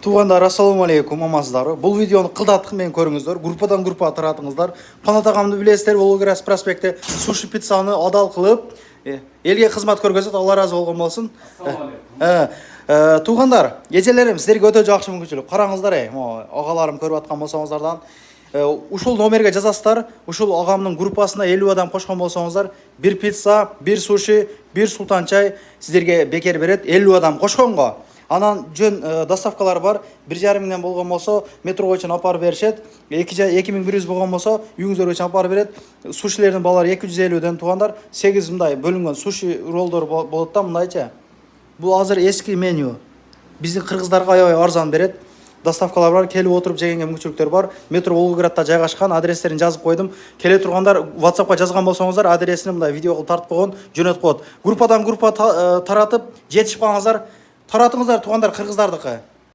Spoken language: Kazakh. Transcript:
Туғандар, ассалаумалейкум, амансыздар. Бұл видеоны қылдаттық мен көріңіздер. Группадан группа таратыңыздар. Қанат ағамды білесіздер, Волгоград проспекті суши пиццаны адал қылып, елге қызмат көргізеді, Алла разы болған болсын. Туғандар, ежелерім сіздерге өте жақсы мүмкіншілік. Қараңыздар, ағаларым көріп атқан болсаңыздардан. Ушул номерге жазасыздар. Ушул ағамның группасына 50 адам қошқан болсаңыздар, бір пицца, бір суши, бір султан чай сіздерге бекер береді. 50 адам қошқанға. Анан жөн доставкалар бар. 1,5 мыңнан болған болса, метроға үшін апарып беришет. 2100 болған болса, үйіңіздер үшін апарып берет. Сушилердің балары 250-ден туғандар. 8 мындай бөлінген суши роллдор болады да, мындайча. Бұл азыр ескі меню. Біздің қырғыздарға аябай арзан берет. Доставкалар бар, келіп отырып жегенге мүмкіншіліктер бар. Метро Волгоградта жайғашқан, адрестерін жазып қойдым. Келе тұрғандар WhatsAppқа жазған болсаңыздар, адресini мындай видео қылып тартып қойған, жөнөтүп коет. Группадан группа таратып, жетишип калыңыздар. Таратыңыздар туғандар қырғыздардықы.